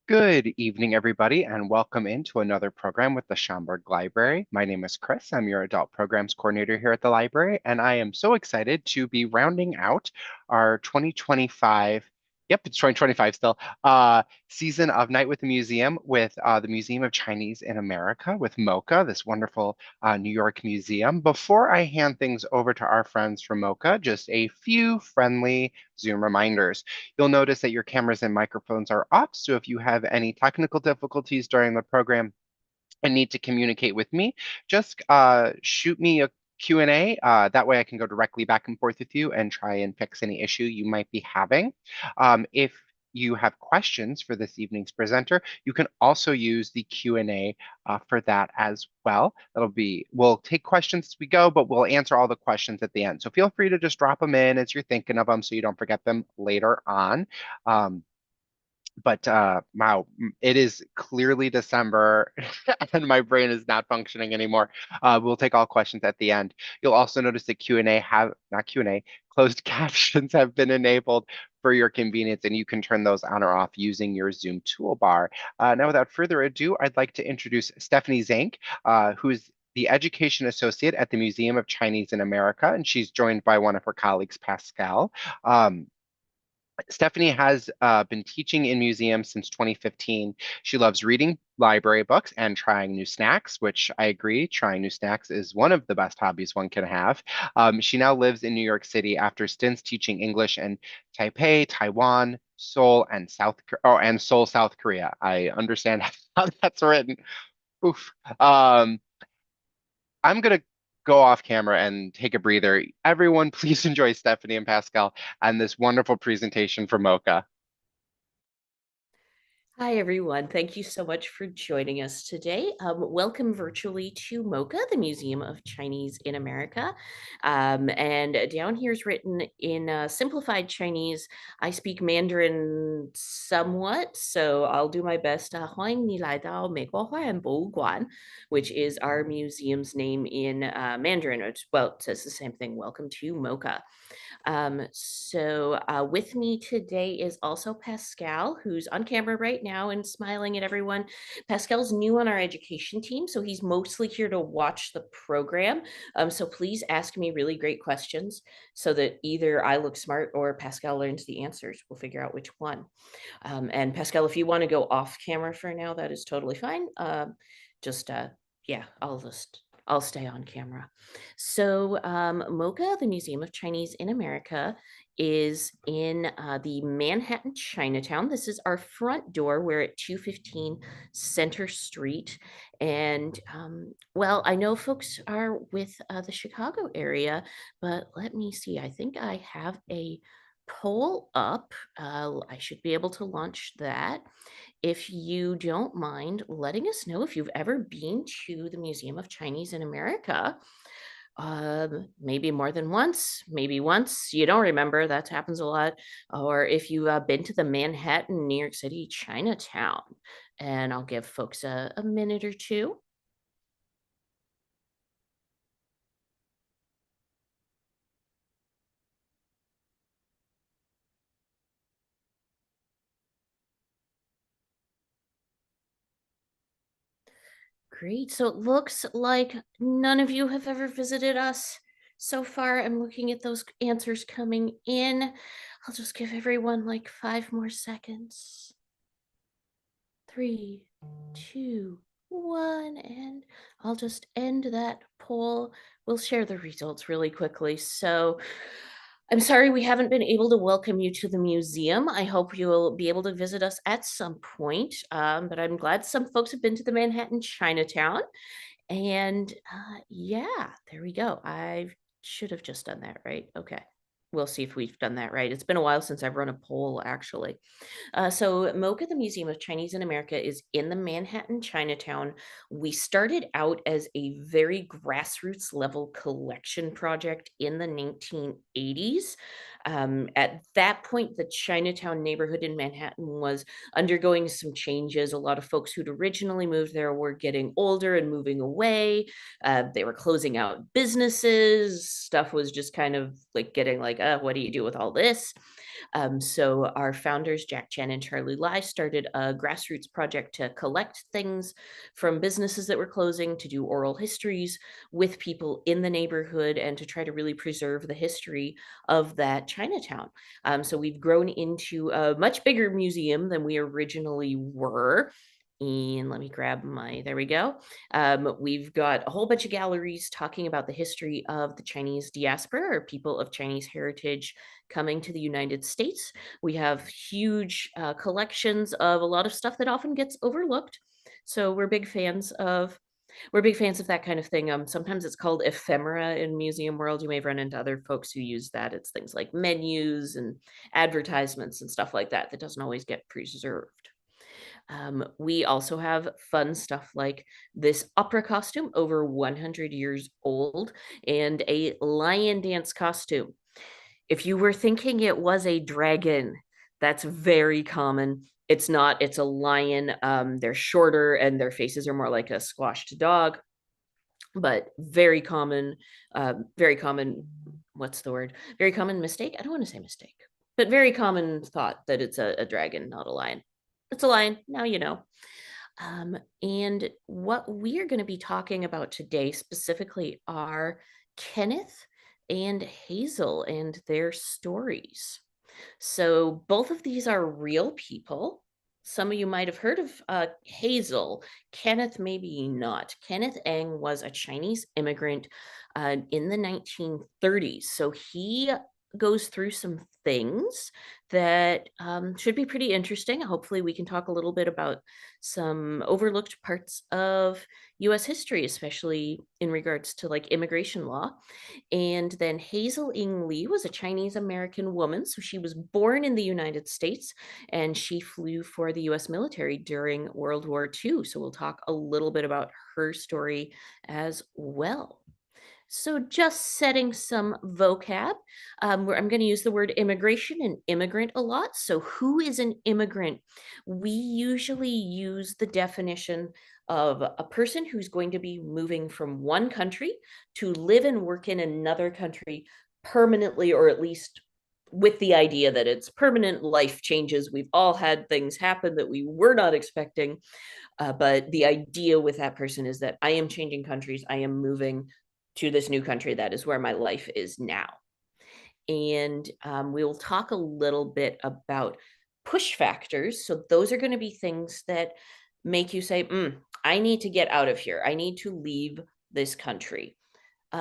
Good evening, everybody, and welcome into another program with the Schaumburg Library. My name is Chris. I'm your adult programs coordinator here at the library, and I am so excited to be rounding out our 2025, yep, it's 2025 still, season of Night with the Museum with the Museum of Chinese in America with MoCA, this wonderful New York museum. Before I hand things over to our friends from MoCA, just a few friendly Zoom reminders. You'll notice that your cameras and microphones are off, so if you have any technical difficulties during the program and need to communicate with me, just shoot me a Q&A. That way I can go directly back and forth with you and try and fix any issue you might be having. If you have questions for this evening's presenter, you can also use the Q&A for that as well. We'll take questions as we go, but we'll answer all the questions at the end. So feel free to just drop them in as you're thinking of them so you don't forget them later on. But wow, it is clearly December and my brain is not functioning anymore. We'll take all questions at the end. You'll also notice that Q&A have, not Q&A, closed captions have been enabled for your convenience, and you can turn those on or off using your Zoom toolbar. Now, without further ado, I'd like to introduce Stephanie Zank, who is the Education Associate at the Museum of Chinese in America, and she's joined by one of her colleagues, Pascal. Stephanie has been teaching in museums since 2015. She loves reading library books and trying new snacks, which I agree, trying new snacks is one of the best hobbies one can have. She now lives in New York City after stints teaching English in Taipei, Taiwan, Seoul, and Seoul, South Korea. I understand how that's written. Oof. I'm gonna go off camera and take a breather. Everyone, please enjoy Stephanie and Pascal and this wonderful presentation from Mocha. Hi, everyone. Thank you so much for joining us today. Welcome virtually to MoCA, the Museum of Chinese in America. And down here is written in simplified Chinese. I speak Mandarin somewhat, so I'll do my best. 欢迎你来到美国花园博物馆, which is our museum's name in Mandarin. Well, it says the same thing. Welcome to MoCA. With me today is also Pascal, who's on camera right now and smiling at everyone. Pascal's new on our education team, so he's mostly here to watch the program. So please ask me really great questions so that either I look smart or Pascal learns the answers. We'll figure out which one. And Pascal, if you want to go off camera for now, that is totally fine. Yeah, I'll stay on camera. So, MoCA, the Museum of Chinese in America, is in the Manhattan Chinatown. This is our front door. We're at 215 Center Street. And well, I know folks are with the Chicago area, but let me see. I think I have a poll up. I should be able to launch that. If you don't mind letting us know if you've ever been to the Museum of Chinese in America, maybe more than once, maybe once, you don't remember, that happens a lot, or if you've been to the Manhattan, New York City, Chinatown, and I'll give folks a minute or two. Great. So it looks like none of you have ever visited us so far. I'm looking at those answers coming in. I'll just give everyone like 5 more seconds. 3, 2, 1, and I'll just end that poll. We'll share the results really quickly. So I'm sorry we haven't been able to welcome you to the museum. I hope you will be able to visit us at some point. But I'm glad some folks have been to the Manhattan Chinatown. And yeah, there we go. I should have just done that, right? Okay. We'll see if we've done that right. It's been a while since I've run a poll, actually. So MoCA, the Museum of Chinese in America, is in the Manhattan Chinatown. We started out as a very grassroots level collection project in the 1980s. At that point, the Chinatown neighborhood in Manhattan was undergoing some changes. A lot of folks who'd originally moved there were getting older and moving away. They were closing out businesses. Stuff was just kind of like getting like, what do you do with all this? So our founders, Jack Chen and Charlie Lai, started a grassroots project to collect things from businesses that were closing, to do oral histories with people in the neighborhood, and to try to really preserve the history of that Chinatown. So we've grown into a much bigger museum than we originally were. And let me grab there we go. We've got a whole bunch of galleries talking about the history of the Chinese diaspora, or people of Chinese heritage coming to the United States. We have huge collections of a lot of stuff that often gets overlooked. So we're big fans of that kind of thing. Sometimes it's called ephemera in museum world. You may run into other folks who use that. It's things like menus and advertisements and stuff like that that doesn't always get preserved. We also have fun stuff like this opera costume, over 100 years old, and a lion dance costume. If you were thinking it was a dragon, that's very common. It's not, it's a lion. They're shorter and their faces are more like a squashed dog, but very common, very common, what's the word? Very common mistake. I don't want to say mistake, but very common thought that it's a dragon, not a lion. It's a lion. Now you know. And what we are going to be talking about today specifically are Kenneth and Hazel and their stories. So both of these are real people. Some of you might have heard of Hazel. Kenneth, maybe not. Kenneth Eng was a Chinese immigrant in the 1930s. So he goes through some things that should be pretty interesting. Hopefully, we can talk a little bit about some overlooked parts of US history, especially in regards to like immigration law. And then Hazel Ying Lee was a Chinese American woman. So she was born in the United States and she flew for the US military during World War II. So we'll talk a little bit about her story as well. So, just setting some vocab, where I'm going to use the word immigration and immigrant a lot. So, who is an immigrant? We usually use the definition of a person who's going to be moving from one country to live and work in another country permanently, or at least with the idea that it's permanent life changes. We've all had things happen that we were not expecting. But the idea with that person is that I am changing countries, I am moving to this new country. That is where my life is now. And we'll talk a little bit about push factors. So, those are going to be things that make you say, I need to get out of here. I need to leave this country.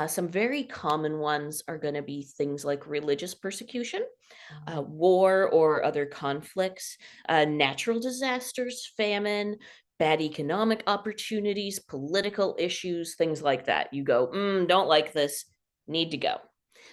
Some very common ones are going to be things like religious persecution, war or other conflicts, natural disasters, famine, bad economic opportunities, political issues, things like that. You go, don't like this, need to go.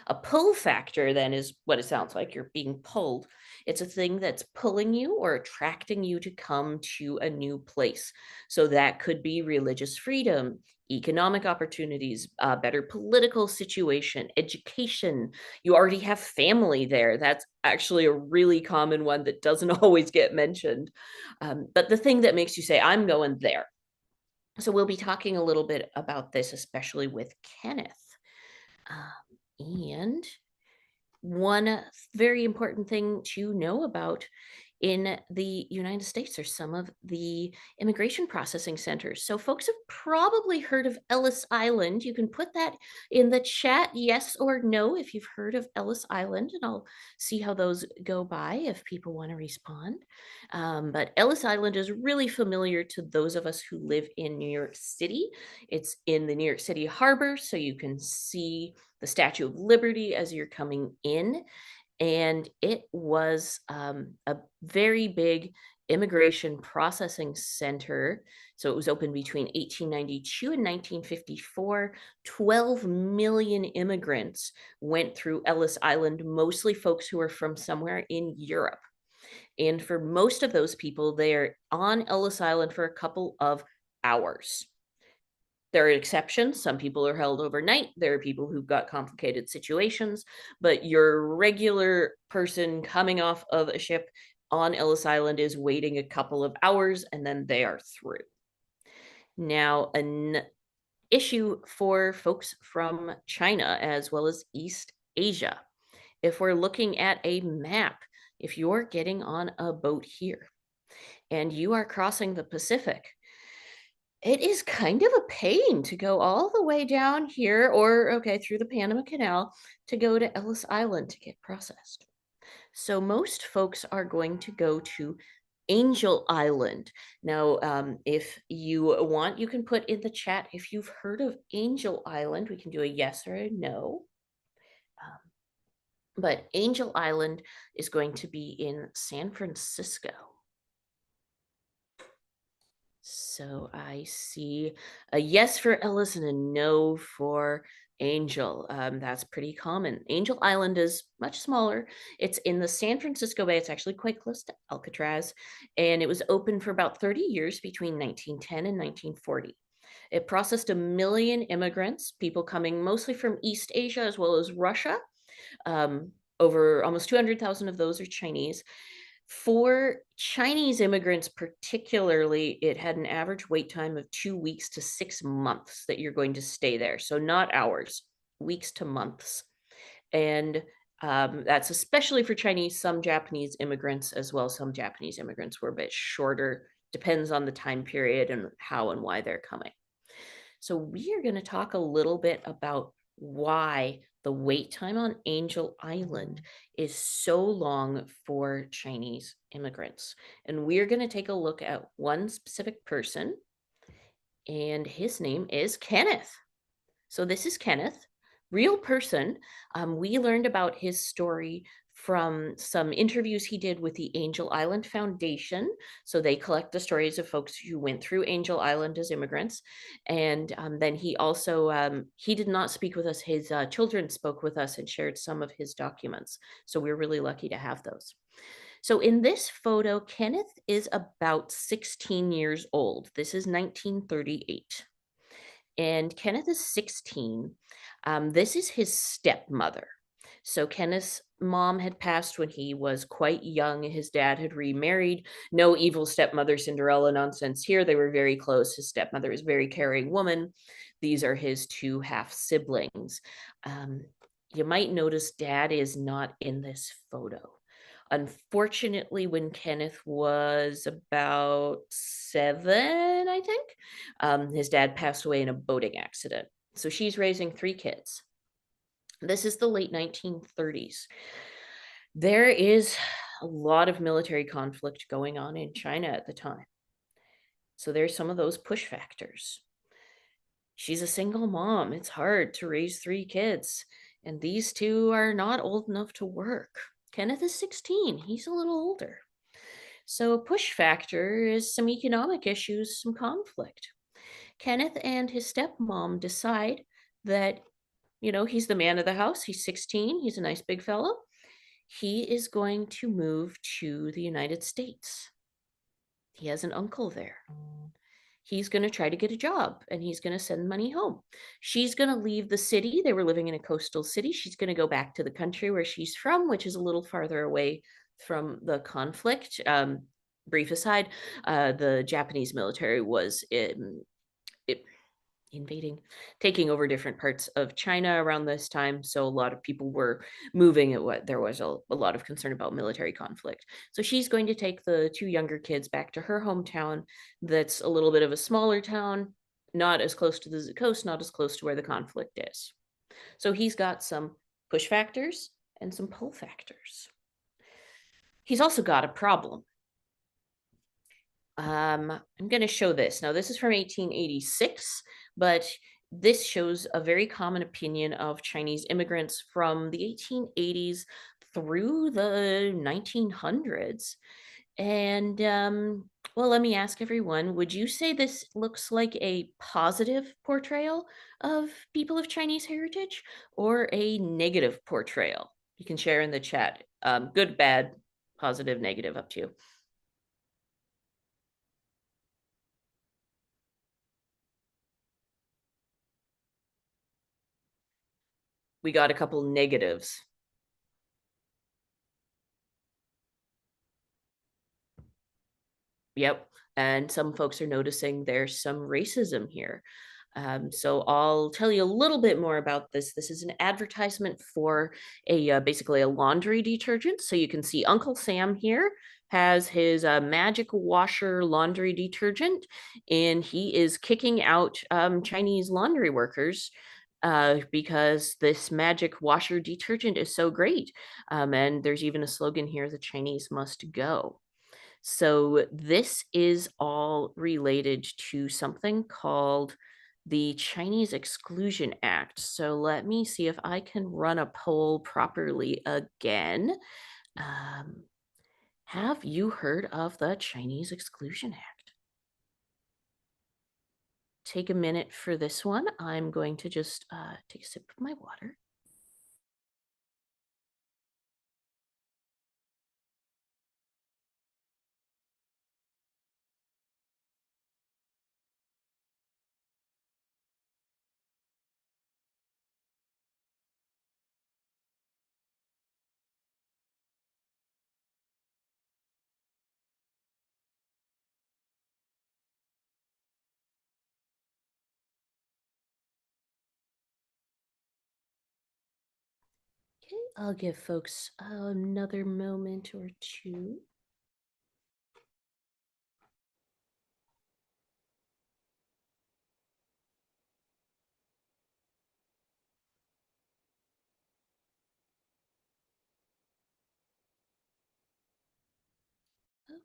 A pull factor then is what it sounds like. You're being pulled. It's a thing that's pulling you or attracting you to come to a new place. So that could be religious freedom, economic opportunities, better political situation, education. You already have family there. That's actually a really common one that doesn't always get mentioned. But the thing that makes you say, I'm going there. So we'll be talking a little bit about this, especially with Kenneth. And one very important thing to know about in the United States are some of the immigration processing centers. So, folks have probably heard of Ellis Island. You can put that in the chat, yes or no, if you've heard of Ellis Island, and I'll see how those go by if people want to respond. But Ellis Island is really familiar to those of us who live in New York City. It's in the New York City harbor, so you can see the Statue of Liberty as you're coming in. And it was a very big immigration processing center. So it was open between 1892 and 1954. 12 million immigrants went through Ellis Island, mostly folks who are from somewhere in Europe. And for most of those people, they're on Ellis Island for a couple of hours. There are exceptions. Some people are held overnight. There are people who've got complicated situations, but your regular person coming off of a ship on Ellis Island is waiting a couple of hours and then they are through. Now, an issue for folks from China as well as East Asia. If we're looking at a map, if you're getting on a boat here and you are crossing the Pacific, it is kind of a pain to go all the way down here or, okay, through the Panama Canal to go to Ellis Island to get processed. So most folks are going to go to Angel Island. Now, if you want, you can put in the chat if you've heard of Angel Island. We can do a yes or a no. But Angel Island is going to be in San Francisco. So I see a yes for Ellis and a no for Angel. That's pretty common. Angel Island is much smaller. It's in the San Francisco Bay. It's actually quite close to Alcatraz, and it was open for about 30 years between 1910 and 1940. It processed 1 million immigrants, people coming mostly from East Asia as well as Russia. Over almost 200,000 of those are Chinese. For Chinese immigrants, particularly, it had an average wait time of 2 weeks to 6 months that you're going to stay there. So, not hours, weeks to months. And that's especially for Chinese. Some Japanese immigrants as well. Some Japanese immigrants were a bit shorter, depends on the time period and how and why they're coming. So, we are going to talk a little bit about why the wait time on Angel Island is so long for Chinese immigrants. And we're going to take a look at one specific person, and his name is Kenneth. So, this is Kenneth, real person. We learned about his story from some interviews he did with the Angel Island Foundation. So they collect the stories of folks who went through Angel Island as immigrants. And then he also, he did not speak with us. His children spoke with us and shared some of his documents. So we're really lucky to have those. So in this photo, Kenneth is about 16 years old. This is 1938. And Kenneth is 16. This is his stepmother. So Kenneth's mom had passed when he was quite young. His dad had remarried. No evil stepmother Cinderella nonsense here. They were very close. His stepmother is a very caring woman. These are his two half siblings. You might notice dad is not in this photo. Unfortunately, when Kenneth was about 7, I think, his dad passed away in a boating accident. So she's raising 3 kids. This is the late 1930s. There is a lot of military conflict going on in China at the time. So there's some of those push factors. She's a single mom. It's hard to raise 3 kids, and these two are not old enough to work. Kenneth is 16. He's a little older. So a push factor is some economic issues, some conflict. Kenneth and his stepmom decide that, he's the man of the house. He's 16. He's a nice big fellow. He is going to move to the United States. He has an uncle there. He's going to try to get a job and he's going to send money home. She's going to leave the city. They were living in a coastal city. She's going to go back to the country where she's from, which is a little farther away from the conflict. Brief aside, the Japanese military was invading, taking over different parts of China around this time. So a lot of people were moving. There was a lot of concern about military conflict. So she's going to take the 2 younger kids back to her hometown. That's a little bit of a smaller town, not as close to the coast, not as close to where the conflict is. So he's got some push factors and some pull factors. He's also got a problem. I'm going to show this. Now, this is from 1886, but this shows a very common opinion of Chinese immigrants from the 1880s through the 1900s. And, well, let me ask everyone, would you say this looks like a positive portrayal of people of Chinese heritage or a negative portrayal? You can share in the chat. Good, bad, positive, negative, up to you. We got a couple negatives. Yep. And some folks are noticing there's some racism here. So I'll tell you a little bit more about this. This is an advertisement for a basically a laundry detergent. So you can see Uncle Sam here has his magic washer laundry detergent, and he is kicking out Chinese laundry workers because this magic washer detergent is so great. And there's even a slogan here: "The Chinese must go." So this is all related to something called the Chinese Exclusion Act. So let me see if I can run a poll properly again. Um, have you heard of the Chinese Exclusion Act? Take a minute for this one. I'm going to just take a sip of my water. Okay, I'll give folks another moment or two.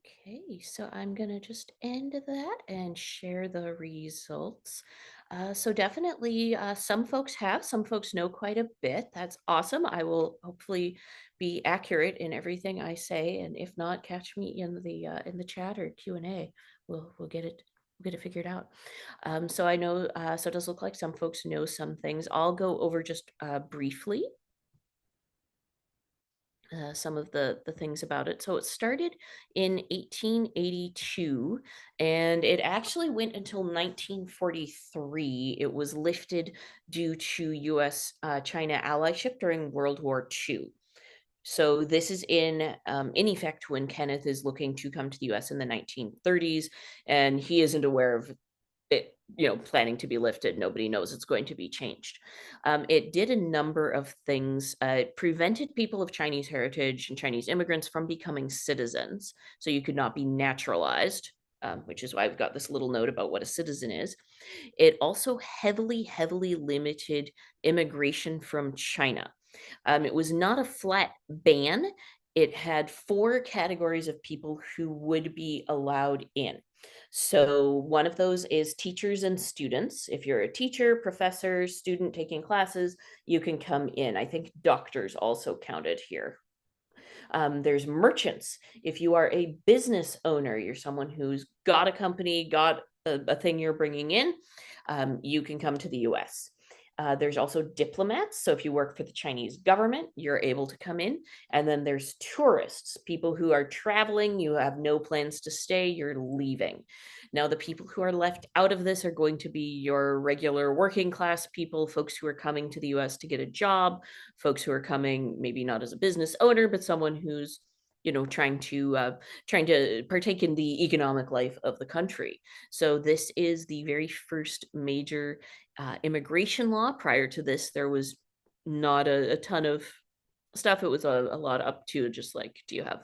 Okay, so I'm gonna just end that and share the results. So definitely, some folks have, some folks know quite a bit. That's awesome. I will hopefully be accurate in everything I say, and if not, catch me in the chat or Q&A. We'll get it figured out. So I know, so it does look like some folks know some things. I'll go over just briefly some of the things about it. So it started in 1882, and it actually went until 1943. It was lifted due to U.S. China allyship during World War II. So this is in effect when Kenneth is looking to come to the U.S. in the 1930s, and he isn't aware of it, planning to be lifted. Nobody knows it's going to be changed. It did a number of things. It prevented people of Chinese heritage and Chinese immigrants from becoming citizens. So you could not be naturalized, which is why I've got this little note about what a citizen is. It also heavily limited immigration from China. It was not a flat ban. It had four categories of people who would be allowed in. So one of those is teachers and students. If you're a teacher, professor, student taking classes, you can come in. I think doctors also counted here. There's merchants. If you are a business owner, you're someone who's got a company, got a thing you're bringing in, you can come to the US. There's also diplomats. So if you work for the Chinese government, you're able to come in. And then there's tourists, people who are traveling, you have no plans to stay, you're leaving. Now, the people who are left out of this are going to be your regular working class people, folks who are coming to the US to get a job, folks who are coming maybe not as a business owner, but someone who's trying to partake in the economic life of the country. So this is the very first major immigration law. Prior to this, there was not a ton of stuff. It was a lot up to just like, do you have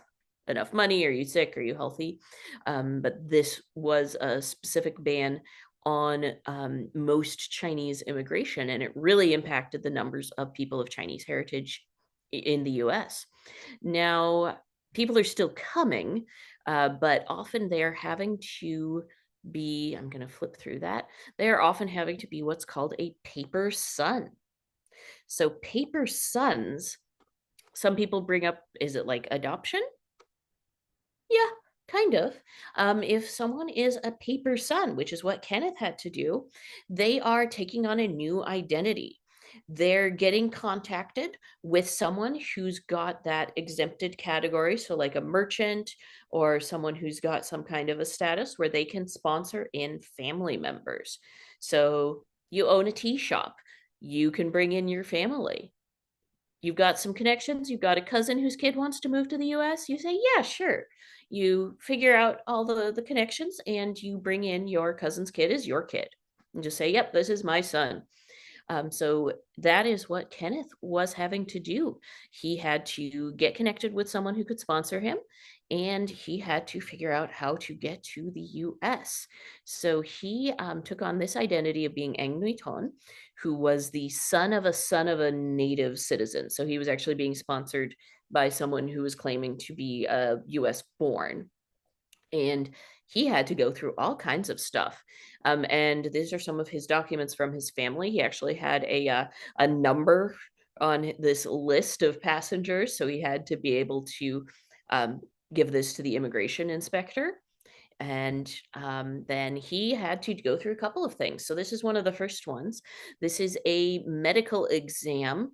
enough money? Are you sick? Are you healthy? But this was a specific ban on most Chinese immigration, and it really impacted the numbers of people of Chinese heritage in the US. Now, people are still coming, but often they're having to be, I'm going to flip through that, they're often having to be what's called a paper son. So, paper sons, some people bring up, is it like adoption? Yeah, kind of. If someone is a paper son, which is what Kenneth had to do, they are taking on a new identity. They're getting contacted with someone who's got that exempted category. So, like a merchant or someone who's got some kind of a status where they can sponsor in family members. So, you own a tea shop, you can bring in your family. You've got some connections, you've got a cousin whose kid wants to move to the US, you say, "Yeah, sure." You figure out all the connections and you bring in your cousin's kid as your kid. and just say, yep, this is my son. So that is what Kenneth was having to do. He had to get connected with someone who could sponsor him, and he had to figure out how to get to the US. So he took on this identity of being Ang Nui Ton, who was the son of a native citizen. So he was actually being sponsored by someone who was claiming to be US born, and he had to go through all kinds of stuff. And these are some of his documents from his family. He actually had a number on this list of passengers, so he had to be able to um, give this to the immigration inspector. And then he had to go through a couple of things. So this is one of the first ones. This is a medical exam,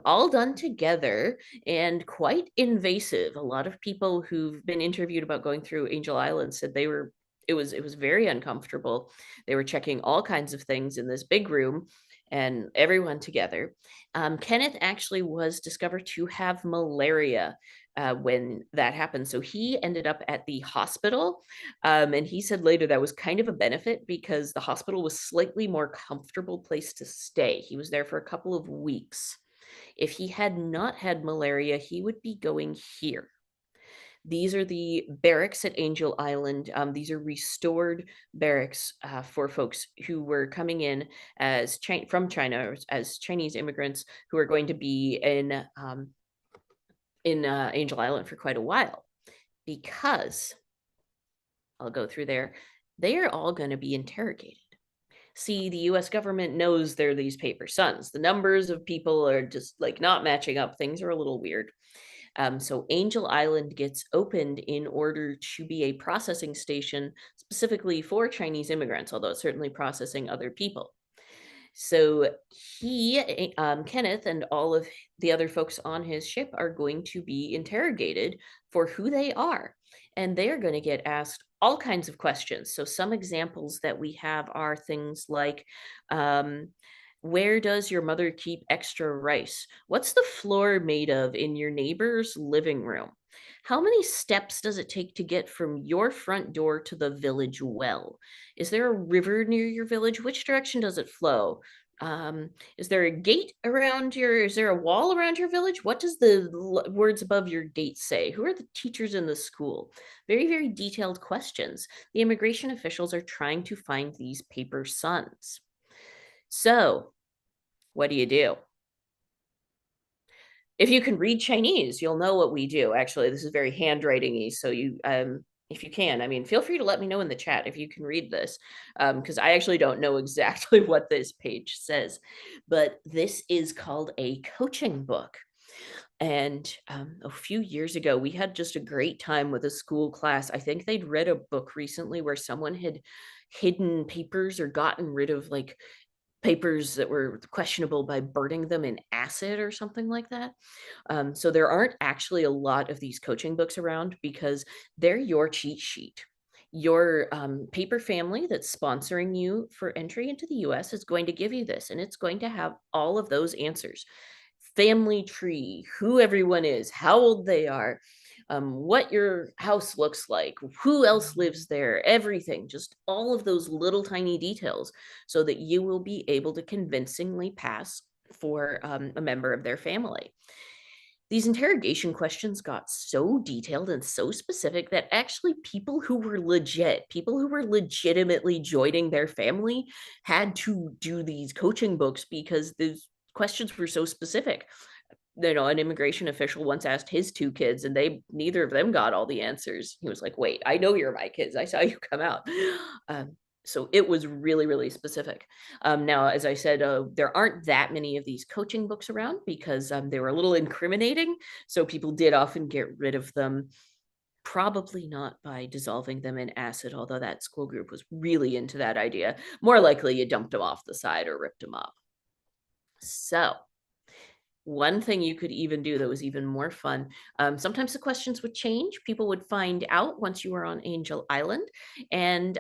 all done together and quite invasive. A lot of people who've been interviewed about going through Angel Island said they were. It was very uncomfortable. They were checking all kinds of things in this big room, and everyone together. Kenneth actually was discovered to have malaria when that happened. So he ended up at the hospital, and he said later that was kind of a benefit because the hospital was slightly more comfortable place to stay. He was there for a couple of weeks. If he had not had malaria, he would be going here. These are the barracks at Angel Island. These are restored barracks for folks who were coming in as from China, or as Chinese immigrants who are going to be in Angel Island for quite a while, because I'll go through there. They are all going to be interrogated. See, the US government knows they're these paper sons. The numbers of people are just like not matching up. Things are a little weird. So Angel Island gets opened in order to be a processing station specifically for Chinese immigrants, although it's certainly processing other people. So Kenneth, and all of the other folks on his ship are going to be interrogated for who they are. And they're going to get asked all kinds of questions. So some examples that we have are things like, um, where does your mother keep extra rice? What's the floor made of in your neighbor's living room? How many steps does it take to get from your front door to the village well? Is there a river near your village? Which direction does it flow? Is there a gate around is there a wall around your village? What does the words above your gate say? Who are the teachers in the school? Very, very detailed questions. The immigration officials are trying to find these paper sons. So, what do you do? If you can read Chinese, you'll know what we do. Actually, this is very handwriting-y, so if you can, I mean, feel free to let me know in the chat if you can read this, because I actually don't know exactly what this page says, but this is called a coaching book. And a few years ago, we had just a great time with a school class. I think they'd read a book recently where someone had hidden papers or gotten rid of like papers that were questionable by burning them in acid or something like that. So there aren't actually a lot of these coaching books around because they're your cheat sheet. Your paper family that's sponsoring you for entry into the US is going to give you this, and it's going to have all of those answers: family tree, who everyone is, how old they are, what your house looks like, who else lives there, everything, just all of those little tiny details, so that you will be able to convincingly pass for a member of their family. These interrogation questions got so detailed and so specific that actually people who were legitimately joining their family, had to do these coaching books because those questions were so specific. An immigration official once asked his two kids, and neither of them got all the answers. He was like, "Wait, I know you're my kids. I saw you come out." Um, so it was really, really specific. Now, as I said, there aren't that many of these coaching books around because they were a little incriminating. So people did often get rid of them. Probably not by dissolving them in acid, although that school group was really into that idea. More likely, you dumped them off the side or ripped them up. So one thing you could even do that was even more fun, sometimes the questions would change. People would find out once you were on Angel Island, and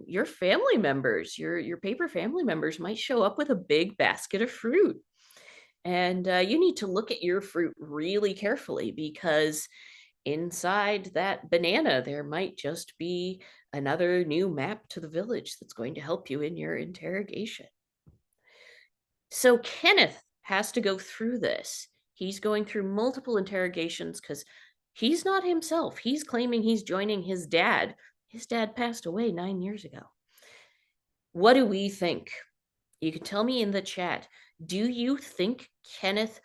your family members, your paper family members, might show up with a big basket of fruit. And you need to look at your fruit really carefully, because inside that banana there might just be another new map to the village that's going to help you in your interrogation. So Kenneth has to go through this. He's going through multiple interrogations because he's not himself. He's claiming he's joining his dad. His dad passed away 9 years ago. What do we think? You can tell me in the chat. Do you think Kenneth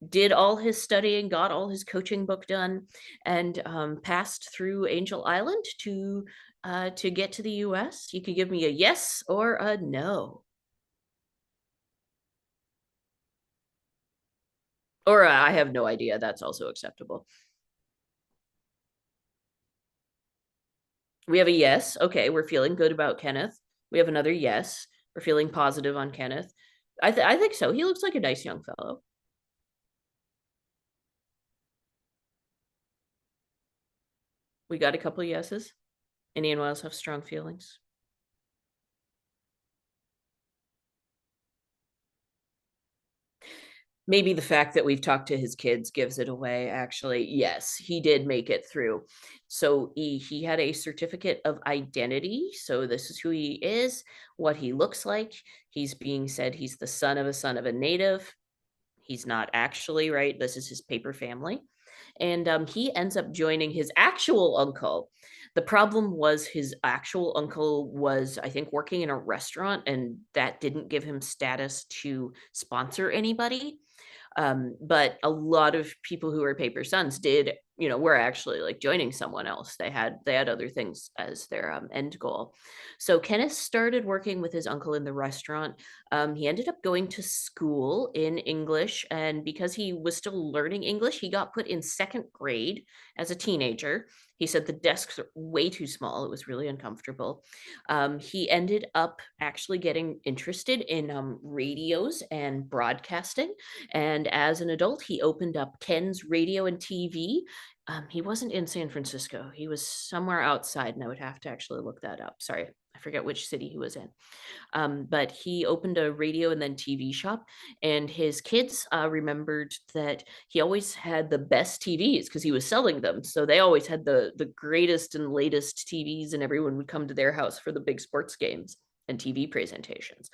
did all his studying, got all his coaching book done, and passed through Angel Island to get to the US? You can give me a yes or a no. Or I have no idea. That's also acceptable. We have a yes. Okay, we're feeling good about Kenneth. We have another yes. We're feeling positive on Kenneth. I think so. He looks like a nice young fellow. We got a couple of yeses. Anyone else have strong feelings? Maybe the fact that we've talked to his kids gives it away, actually. Yes, he did make it through. So he had a certificate of identity. So this is who he is, what he looks like. He's being said he's the son of a native. He's not actually, right? This is his paper family. And he ends up joining his actual uncle. The problem was his actual uncle was, I think, working in a restaurant, and that didn't give him status to sponsor anybody. But a lot of people who were paper sons did, were actually like joining someone else. They had other things as their end goal. So Kenneth started working with his uncle in the restaurant. He ended up going to school in English, and because he was still learning English, he got put in second grade as a teenager. He said the desks are way too small. It was really uncomfortable. He ended up actually getting interested in radios and broadcasting. And as an adult, he opened up Ken's Radio and TV. He wasn't in San Francisco. He was somewhere outside, and I would have to actually look that up. Sorry, I forget which city he was in. But he opened a radio and then TV shop, and his kids remembered that he always had the best TVs because he was selling them. So they always had the greatest and latest TVs, and everyone would come to their house for the big sports games and TV presentations.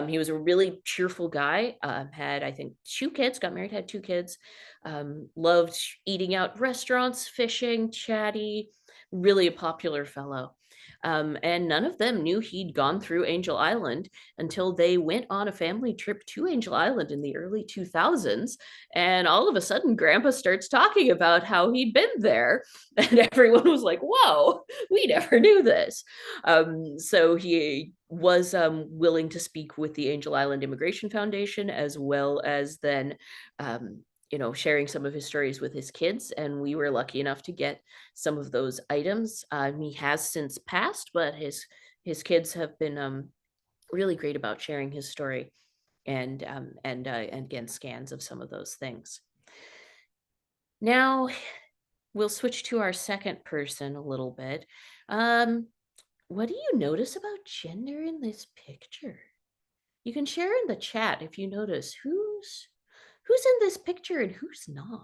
He was a really cheerful guy. Had, I think, 2 kids. Got married, had 2 kids. Loved eating out restaurants, fishing, chatty. Really a popular fellow. And none of them knew he'd gone through Angel Island until they went on a family trip to Angel Island in the early 2000s. And all of a sudden, Grandpa starts talking about how he'd been there. And everyone was like, whoa, we never knew this. So he was willing to speak with the Angel Island Immigration Foundation, as well as then sharing some of his stories with his kids. And we were lucky enough to get some of those items. He has since passed, but his kids have been really great about sharing his story and again, scans of some of those things. Now we'll switch to our second person a little bit. What do you notice about gender in this picture? You can share in the chat if you notice who's in this picture and who's not.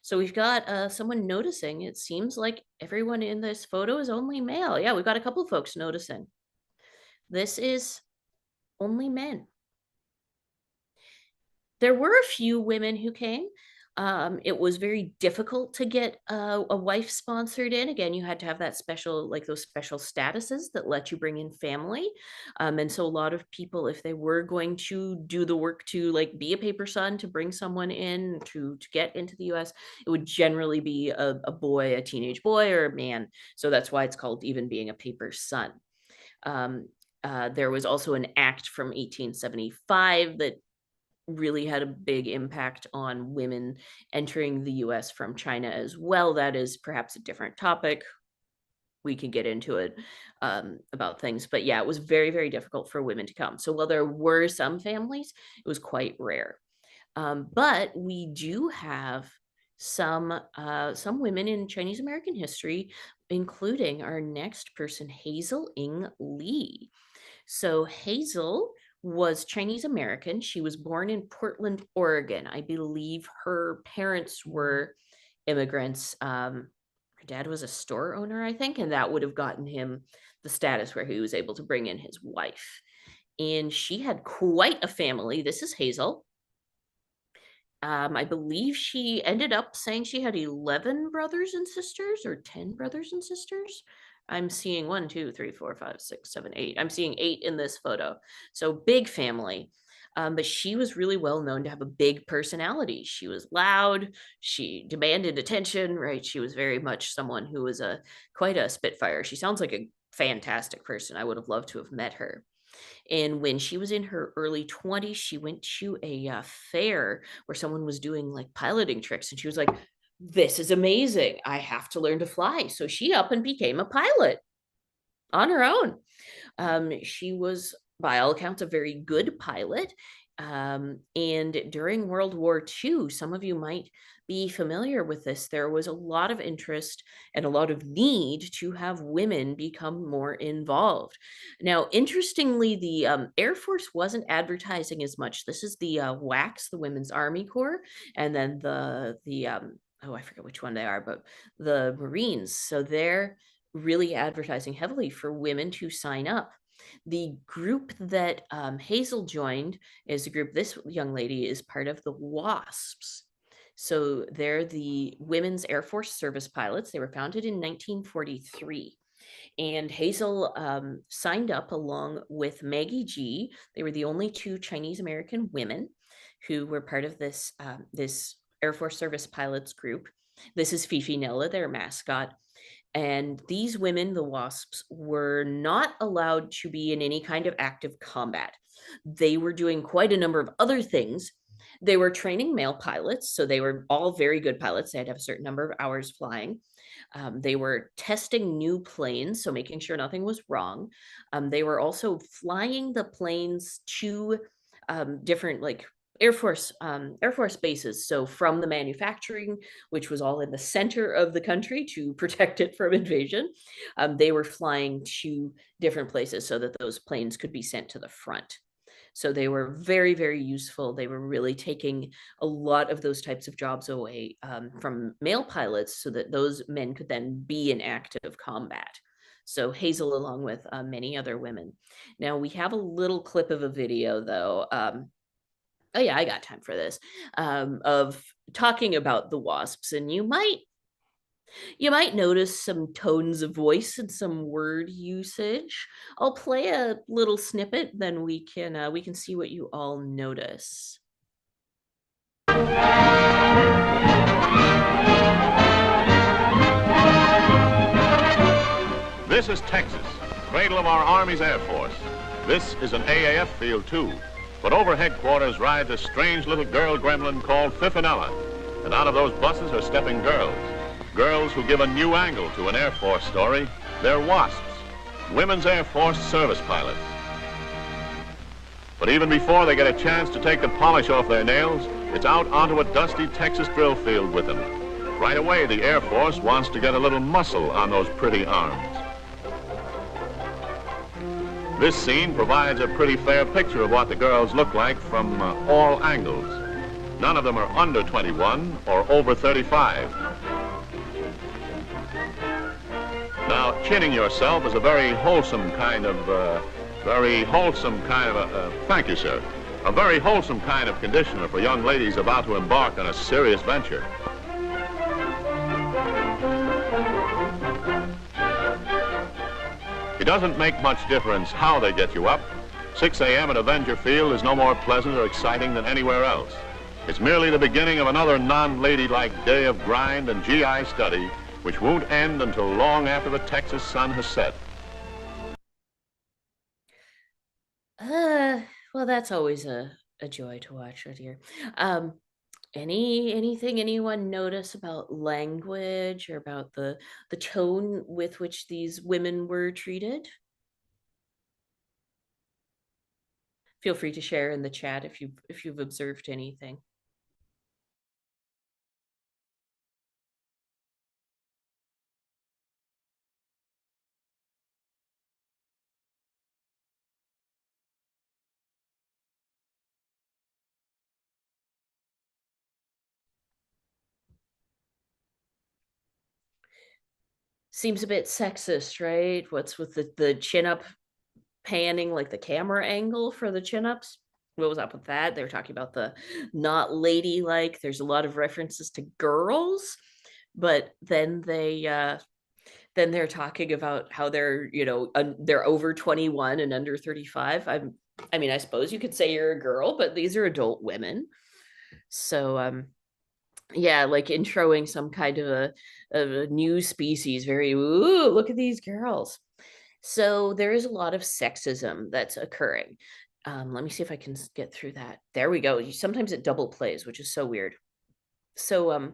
So we've got someone noticing. It seems like everyone in this photo is only male. Yeah, we've got a couple of folks noticing. This is only men. There were a few women who came. It was very difficult to get a wife sponsored in. Again, you had to have that special, like those special statuses that let you bring in family. And so a lot of people, if they were going to do the work to like be a paper son, to bring someone in to get into the US, it would generally be a boy, a teenage boy or a man. So that's why it's called even being a paper son. There was also an act from 1875 that really had a big impact on women entering the US from China as well. That is perhaps a different topic. We can get into it about things. But yeah, it was very, very difficult for women to come. So while there were some families, it was quite rare. But we do have some women in Chinese American history, including our next person, Hazel Ying Lee. So Hazel was Chinese American. She was born in Portland, Oregon. I believe her parents were immigrants. Her dad was a store owner, I think, and that would have gotten him the status where he was able to bring in his wife. And she had quite a family. This is Hazel. I believe she ended up saying she had 11 brothers and sisters or 10 brothers and sisters. I'm seeing 1, 2, 3, 4, 5, 6, 7, 8. I'm seeing 8 in this photo. So big family. But she was really well known to have a big personality. She was loud. She demanded attention, right? She was very much someone who was quite a spitfire. She sounds like a fantastic person. I would have loved to have met her. And when she was in her early 20s, she went to a fair where someone was doing like piloting tricks. And she was like, this is amazing. I have to learn to fly. So she up and became a pilot on her own. She was, by all accounts, a very good pilot. And during World War II, some of you might be familiar with this. There was a lot of interest and a lot of need to have women become more involved. Now, interestingly, the Air Force wasn't advertising as much. This is the WACS, the Women's Army Corps, and then the oh, I forget which one they are, but the Marines. So they're really advertising heavily for women to sign up. The group that Hazel joined is a group, this young lady is part of the WASPs. So they're the Women's Air Force Service Pilots. They were founded in 1943. And Hazel signed up along with Maggie G. They were the only 2 Chinese American women who were part of this Air Force Service Pilots group. This is Fifi Nella, their mascot. And these women, the WASPs, were not allowed to be in any kind of active combat. They were doing quite a number of other things. They were training male pilots, so they were all very good pilots. They had to have a certain number of hours flying. They were testing new planes, so making sure nothing was wrong. They were also flying the planes to different like Air Force bases. So from the manufacturing, which was all in the center of the country to protect it from invasion, they were flying to different places so that those planes could be sent to the front. So they were very, very useful. They were really taking a lot of those types of jobs away from male pilots so that those men could then be in active combat. So Hazel, along with many other women. Now we have a little clip of a video, though. Oh yeah, I got time for this. Of talking about the wasps, and you might notice some tones of voice and some word usage. I'll play a little snippet, then we can see what you all notice. This is Texas, cradle of our Army's Air Force. This is an AAF field, too. But over headquarters rides a strange little girl gremlin called Fifinella. And out of those buses are stepping girls. Girls who give a new angle to an Air Force story. They're WASPs, Women's Air Force Service Pilots. But even before they get a chance to take the polish off their nails, it's out onto a dusty Texas drill field with them. Right away, the Air Force wants to get a little muscle on those pretty arms. This scene provides a pretty fair picture of what the girls look like from all angles. None of them are under 21 or over 35. Now, chinning yourself is a very wholesome kind of, thank you, sir, a very wholesome kind of conditioner for young ladies about to embark on a serious venture. It doesn't make much difference how they get you up. 6 a.m. at Avenger Field is no more pleasant or exciting than anywhere else. It's merely the beginning of another non-ladylike day of grind and GI study, which won't end until long after the Texas sun has set. Well, that's always a joy to watch right here. Anything anyone notice about language or about the tone with which these women were treated? Feel free to share in the chat if you've observed anything. Seems a bit sexist, right? What's with the chin up panning, like the camera angle for the chin ups? What was up with that? They were talking about the not ladylike. There's a lot of references to girls, but then they're talking about how they're, they're over 21 and under 35. I mean, I suppose you could say you're a girl, but these are adult women. So yeah, like introing some kind of a new species, very, ooh, look at these girls. So there is a lot of sexism that's occurring. Let me see if I can get through that. There we go. Sometimes it double plays, which is so weird. So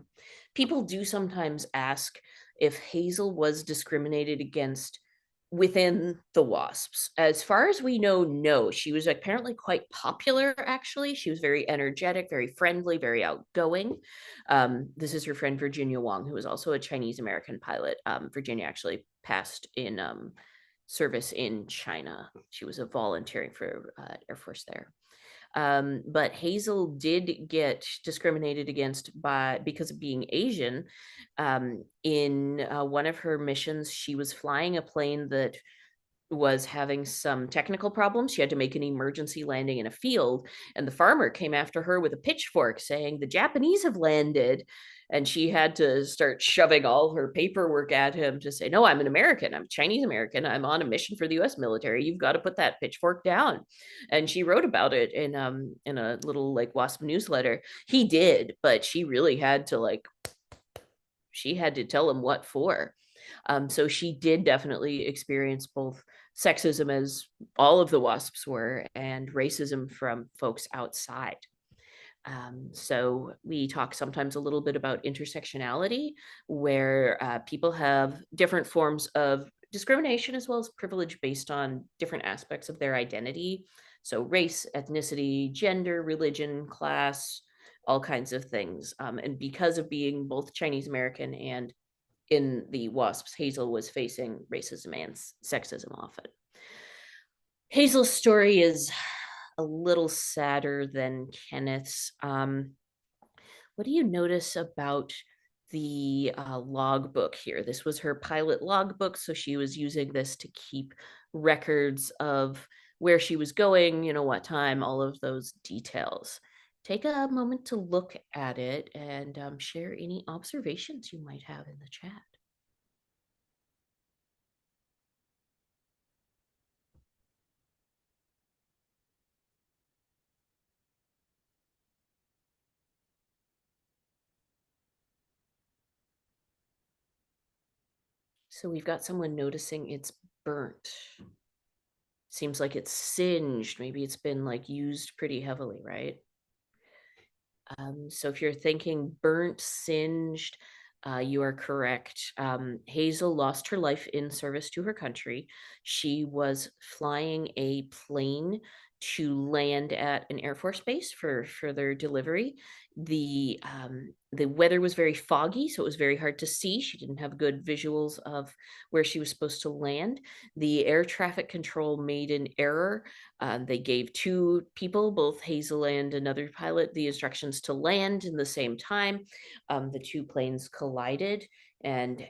people do sometimes ask if Hazel was discriminated against within the wasps. As far as we know, no. She was apparently quite popular, actually. She was very energetic, very friendly, very outgoing. This is her friend Virginia Wong, who was also a Chinese American pilot. Virginia actually passed in service in China. She was a volunteering for Air Force there. But Hazel did get discriminated against because of being Asian. In one of her missions, she was flying a plane that was having some technical problems. She had to make an emergency landing in a field, and the farmer came after her with a pitchfork saying, "The Japanese have landed." And she had to start shoving all her paperwork at him to say, "No, I'm an American. I'm Chinese American. I'm on a mission for the US military. You've got to put that pitchfork down." And she wrote about it in a little like WASP newsletter. He did, but she had to tell him what for. So she did definitely experience both sexism, as all of the wasps were, and racism from folks outside. So we talk sometimes a little bit about intersectionality, where people have different forms of discrimination as well as privilege based on different aspects of their identity. So race, ethnicity, gender, religion, class, all kinds of things. And because of being both Chinese American and in the wasps, Hazel was facing racism and sexism often. Hazel's story is a little sadder than Kenneth's. What do you notice about the logbook here? This was her pilot logbook, so she was using this to keep records of where she was going, what time, all of those details. Take a moment to look at it and share any observations you might have in the chat. So we've got someone noticing it's burnt. Seems like it's singed. Maybe it's been like used pretty heavily, right? So if you're thinking burnt, singed, you are correct. Hazel lost her life in service to her country. She was flying a plane to land at an Air Force base for further delivery. The weather was very foggy, so it was very hard to see. She didn't have good visuals of where she was supposed to land. The air traffic control made an error. They gave two people, both Hazel and another pilot, the instructions to land in the same time. The two planes collided, and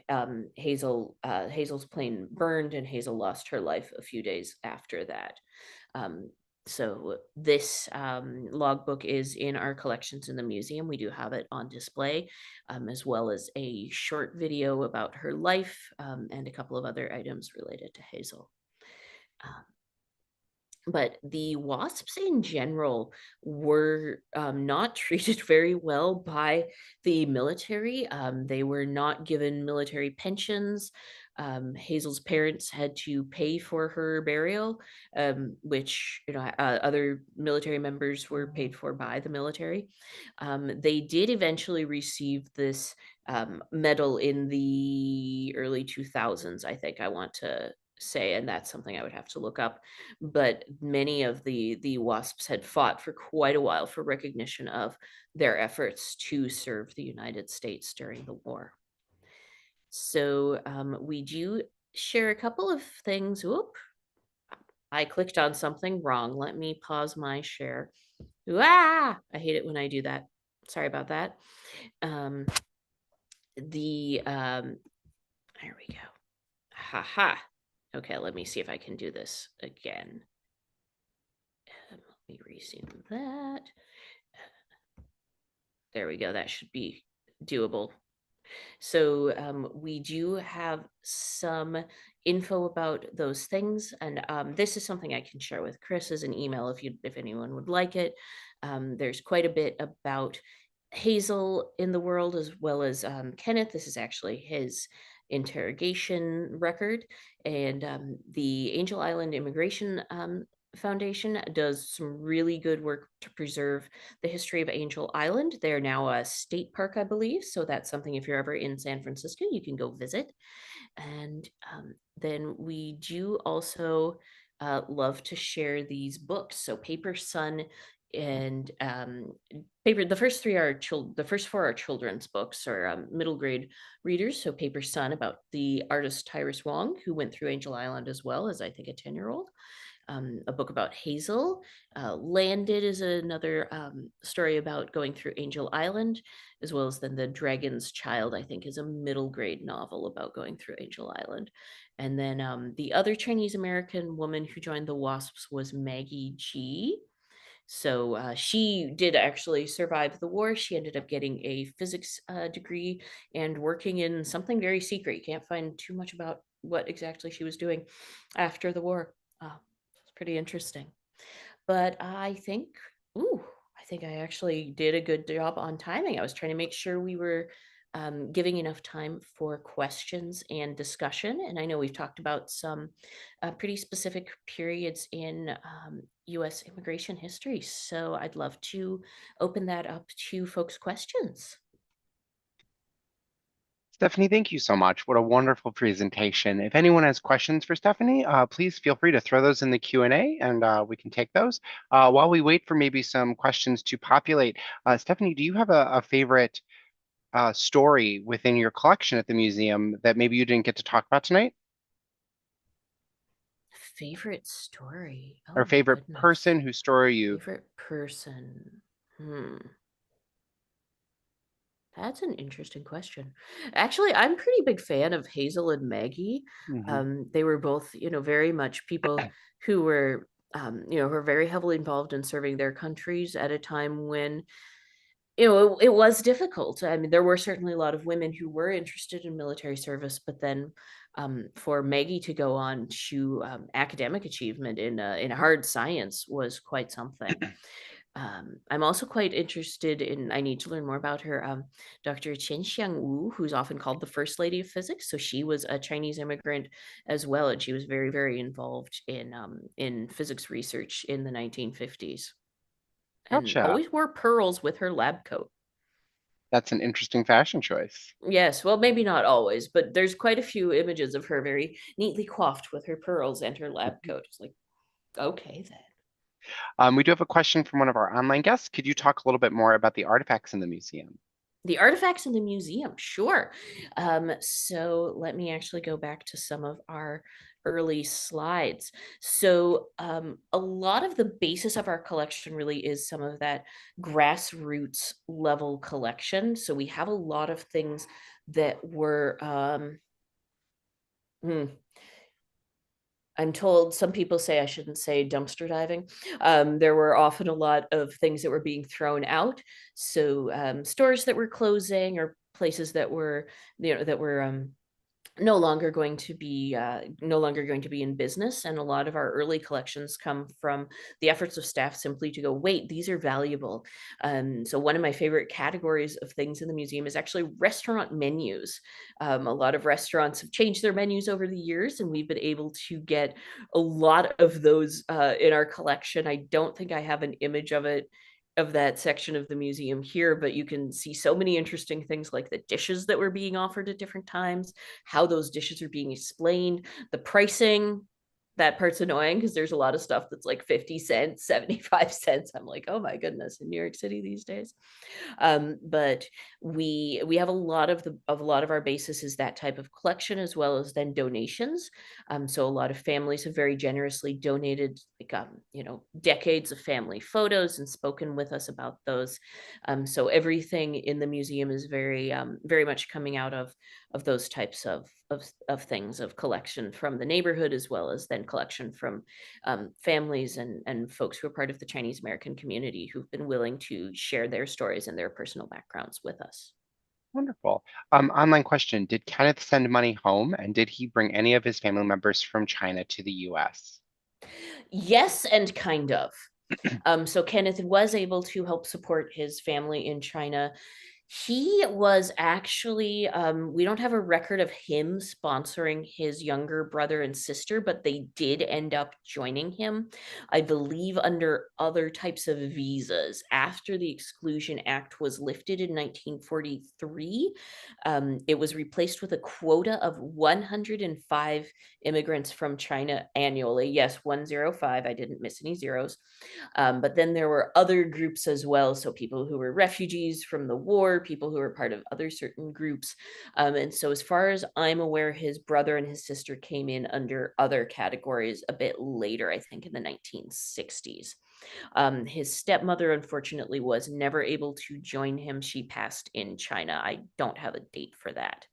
Hazel's plane burned, and Hazel lost her life a few days after that. So this logbook is in our collections in the museum. We do have it on display, as well as a short video about her life and a couple of other items related to Hazel. But the wasps in general were not treated very well by the military. They were not given military pensions. Hazel's parents had to pay for her burial, which other military members were paid for by the military. They did eventually receive this medal in the early 2000s, I think. I want to say, and that's something I would have to look up, but many of the wasps had fought for quite a while for recognition of their efforts to serve the United States during the war. So we do share a couple of things. Whoop, I clicked on something wrong. Let me pause my share. Ah, I hate it when I do that. Sorry about that. There we go. Haha. Okay, let me see if I can do this again. Let me resume that. There we go. That should be doable. So we do have some info about those things, and this is something I can share with Chris as an email if anyone would like it. There's quite a bit about Hazel in the world as well as Kenneth. This is actually his interrogation record, and the Angel Island Immigration Foundation does some really good work to preserve the history of Angel Island. They're now a state park, I believe. So that's something if you're ever in San Francisco, you can go visit. And then we do also love to share these books. So Paper Sun and paper the first three are the first four are children's books or middle grade readers. So Paper Sun about the artist Tyrus Wong, who went through Angel Island as well as I think a 10-year-old. A book about Hazel. Landed is another story about going through Angel Island, as well as then The Dragon's Child, I think, is a middle grade novel about going through Angel Island. And then the other Chinese American woman who joined the Wasps was Maggie G. So she did actually survive the war. She ended up getting a physics degree and working in something very secret. You can't find too much about what exactly she was doing after the war. It's pretty interesting. But I think I actually did a good job on timing. I was trying to make sure we were giving enough time for questions and discussion. And I know we've talked about some pretty specific periods in US immigration history. So I'd love to open that up to folks' questions. Stephanie, thank you so much. What a wonderful presentation. If anyone has questions for Stephanie, please feel free to throw those in the Q&A and we can take those. While we wait for maybe some questions to populate, Stephanie, do you have a favorite story within your collection at the museum that maybe you didn't get to talk about tonight? Favorite story? Oh Or my favorite goodness. person whose story you... Favorite person? Hmm. That's an interesting question. Actually, I'm a pretty big fan of Hazel and Maggie. Mhm. They were both, very much people who were, who were very heavily involved in serving their countries at a time when, it was difficult. I mean, there were certainly a lot of women who were interested in military service, but then for Maggie to go on to academic achievement in hard science was quite something. I'm also quite interested in, I need to learn more about her, Dr. Chen Xiang Wu, who's often called the First Lady of Physics. So she was a Chinese immigrant as well, and she was very, very involved in physics research in the 1950s and Gotcha. always wore pearls with her lab coat. That's an interesting fashion choice. Yes, well, maybe not always, but there's quite a few images of her very neatly coiffed with her pearls and her lab coat. It's like, okay, then. We do have a question from one of our online guests. Could you talk a little bit more about the artifacts in the museum? The artifacts in the museum, sure. So let me actually go back to some of our early slides. So a lot of the basis of our collection really is some of that grassroots level collection. So we have a lot of things that were hmm, I'm told some people say I shouldn't say dumpster diving. There were often a lot of things that were being thrown out. So stores that were closing or places that were, that were no longer going to be in business, and a lot of our early collections come from the efforts of staff simply to go, wait, these are valuable. So one of my favorite categories of things in the museum is actually restaurant menus. A lot of restaurants have changed their menus over the years, and we've been able to get a lot of those in our collection. I don't think I have an image of that section of the museum here, but you can see so many interesting things like the dishes that were being offered at different times, how those dishes are being explained, the pricing. that part's annoying because there's a lot of stuff that's like 50 cents, 75 cents. I'm like, oh my goodness, in New York City these days. But we have a lot of our basis is that type of collection as well as then donations. So a lot of families have very generously donated, like decades of family photos and spoken with us about those. So everything in the museum is very much coming out of those types of things, of collection from the neighborhood as well as then collection from families and folks who are part of the Chinese American community who've been willing to share their stories and their personal backgrounds with us. Wonderful. Online question. Did Kenneth send money home and did he bring any of his family members from China to the US? Yes, and kind of. So Kenneth was able to help support his family in China. He was actually, we don't have a record of him sponsoring his younger brother and sister, but they did end up joining him, I believe, under other types of visas. After the Exclusion Act was lifted in 1943, it was replaced with a quota of 105 immigrants from China annually. Yes, 105. I didn't miss any zeros. But then there were other groups as well. So people who were refugees from the war, people who were part of other certain groups. And so, as far as I'm aware, his brother and his sister came in under other categories a bit later, I think in the 1960s. His stepmother, unfortunately, was never able to join him. She passed in China. I don't have a date for that.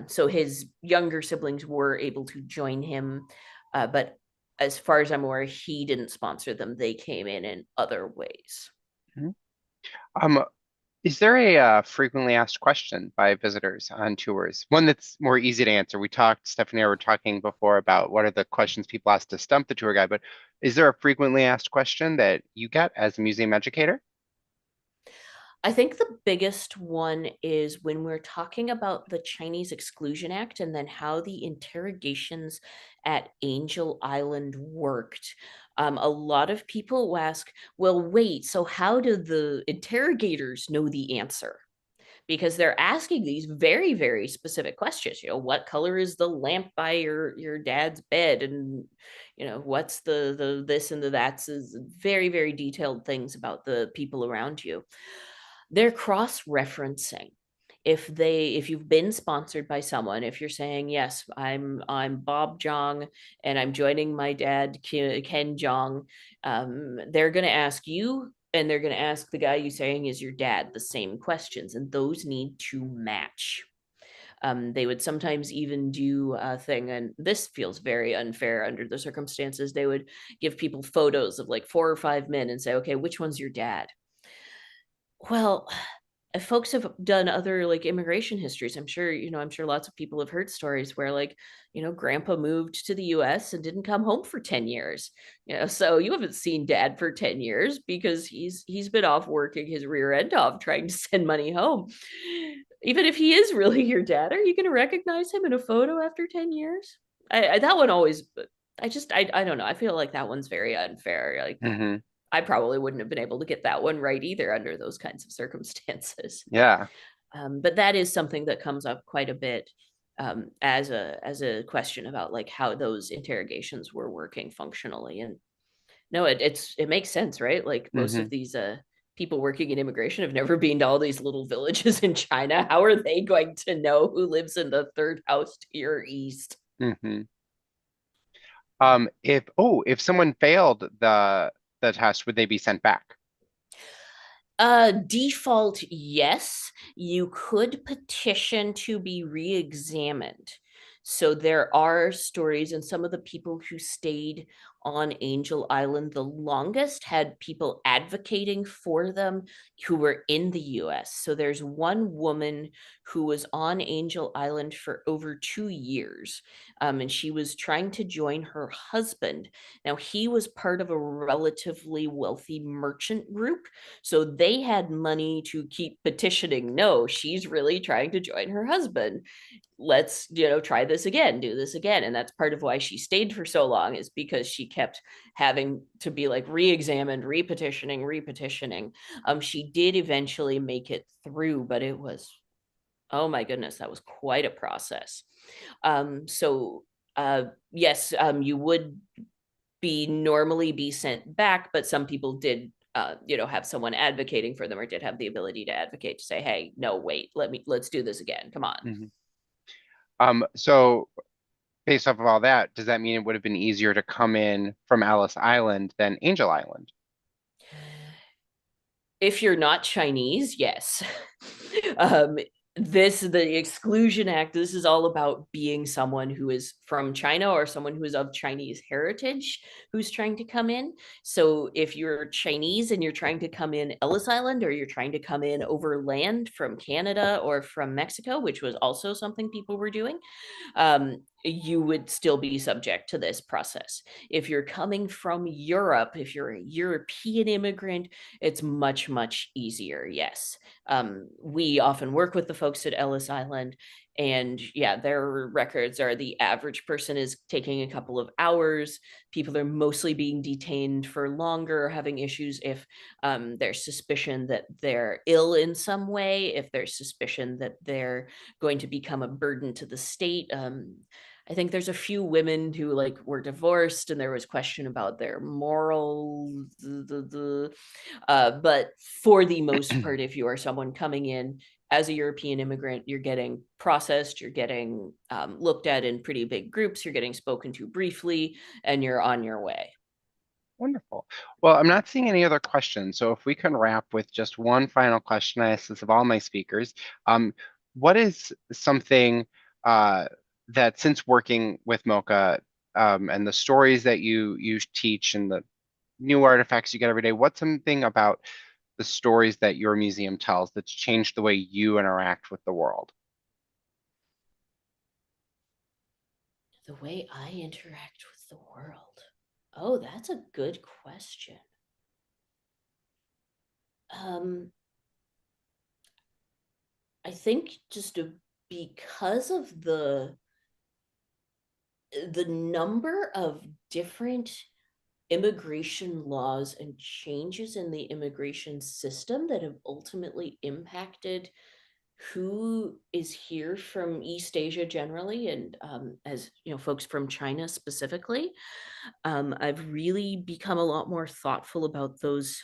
So his younger siblings were able to join him, but as far as I'm aware, he didn't sponsor them. They came in other ways. Mhm. Um, is there a frequently asked question by visitors on tours? One that's more easy to answer. Stephanie and I were talking before about what are the questions people ask to stump the tour guide, but is there a frequently asked question that you get as a museum educator? I think the biggest one is when we're talking about the Chinese Exclusion Act and then how the interrogations at Angel Island worked. A lot of people ask, well, wait, so how do the interrogators know the answer? Because they're asking these very specific questions. What color is the lamp by your dad's bed, and what's the this and the that's, is very detailed things about the people around you. They're cross-referencing. If you've been sponsored by someone, if you're saying, yes, I'm Bob Jong and I'm joining my dad Ken Jong, they're going to ask you and they're going to ask the guy you saying is your dad the same questions, and those need to match. They would sometimes even do a thing, and this feels very unfair under the circumstances. They would give people photos of like 4 or 5 men and say, okay, which one's your dad? Well, if folks have done other like immigration histories, I'm sure lots of people have heard stories where like, grandpa moved to the US and didn't come home for 10 years. So you haven't seen dad for 10 years because he's been off working his rear end off trying to send money home. Even if he is really your dad, are you going to recognize him in a photo after 10 years? That one always, I don't know. I feel like that one's very unfair. Like, Hmm. I probably wouldn't have been able to get that one right either under those kinds of circumstances. Yeah. But that is something that comes up quite a bit, as a question about like how those interrogations were working functionally. And no, it makes sense, right? Like most Hmm. of these people working in immigration have never been to all these little villages in China. How are they going to know who lives in the third house to your east? Hmm. If someone failed the test, would they be sent back? Default, yes. You could petition to be re-examined. So there are stories, and some of the people who stayed on Angel Island the longest had people advocating for them who were in the US. So there's one woman who was on Angel Island for over 2 years, and she was trying to join her husband. Now, he was part of a relatively wealthy merchant group, so they had money to keep petitioning. No, she's really trying to join her husband. Let's, try this again, do this again. And that's part of why she stayed for so long, is because she kept having to be like re-examined, repetitioning. She did eventually make it through, but it was, oh my goodness, that was quite a process. So Yes, you would be normally be sent back, but some people did have someone advocating for them or did have the ability to advocate to say, hey, no, wait, let's do this again. Come on. Mhm. So based off of all that, does that mean it would have been easier to come in from Ellis Island than Angel Island? If you're not Chinese, yes. um, the Exclusion Act, this is all about being someone who is from China or someone who is of Chinese heritage who's trying to come in. So if you're Chinese and you're trying to come in Ellis Island, or you're trying to come in overland from Canada or from Mexico, which was also something people were doing, you would still be subject to this process. If you're coming from Europe, if you're a European immigrant, it's much, much easier. Yes. We often work with the folks at Ellis Island, and yeah, their records are the average person is taking a couple of hours. People are mostly being detained for longer, having issues if there's suspicion that they're ill in some way, if there's suspicion that they're going to become a burden to the state. I think there's a few women who like were divorced, and there was question about their moral. But for the most part, if you are someone coming in as a European immigrant, you're getting processed, you're getting looked at in pretty big groups, you're getting spoken to briefly, and you're on your way. Wonderful. Well, I'm not seeing any other questions, so if we can wrap with just one final question I ask this of all my speakers, um, what is something uh, that since working with Mocha and the stories that you teach and the new artifacts you get every day, what's something about the stories that your museum tells that's changed the way you interact with the world? The way I interact with the world. Oh, that's a good question. Um, I think just because of the number of different immigration laws and changes in the immigration system that have ultimately impacted who is here from East Asia generally, and as folks from China specifically, I've really become a lot more thoughtful about those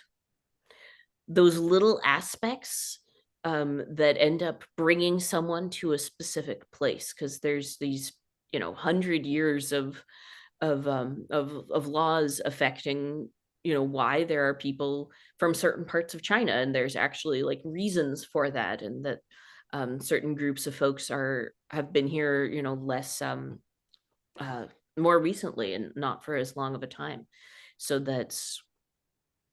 little aspects that end up bringing someone to a specific place, because there's these 100 years of laws affecting why there are people from certain parts of China, and there's actually like reasons for that, and that certain groups of folks have been here less uh, more recently and not for as long of a time. So that's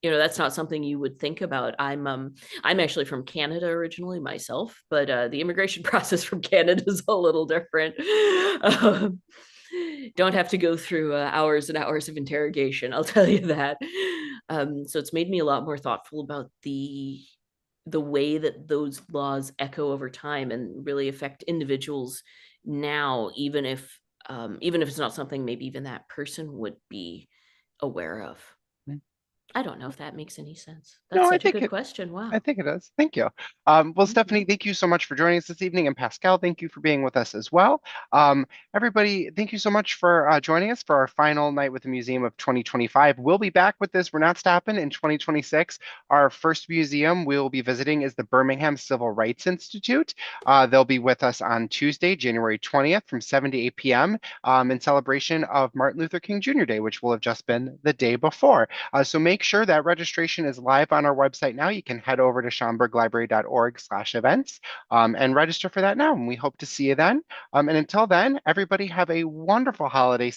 not something you would think about. I'm actually from Canada originally myself, but the immigration process from Canada is a little different. um, don't have to go through hours and hours of interrogation, I'll tell you that. So it's made me a lot more thoughtful about the way that those laws echo over time and really affect individuals now, even if it's not something maybe even that person would be aware of. I don't know if that makes any sense. That's No, I such a think good it question. I Wow. think it does. Thank you. Well, Stephanie, Mhm. thank you so much for joining us this evening. And Pascal, thank you for being with us as well. Everybody, thank you so much for joining us for our final night with the Museum of 2025. We'll be back with this. We're not stopping in 2026. Our first museum we'll be visiting is the Birmingham Civil Rights Institute. They'll be with us on Tuesday, January 20th from 7 to 8 p.m. In celebration of Martin Luther King Jr. Day, which will have just been the day before. So make sure that registration is live on our website now. You can head over to schaumburglibrary.org/events and register for that now. And we hope to see you then. And until then, everybody have a wonderful holiday season.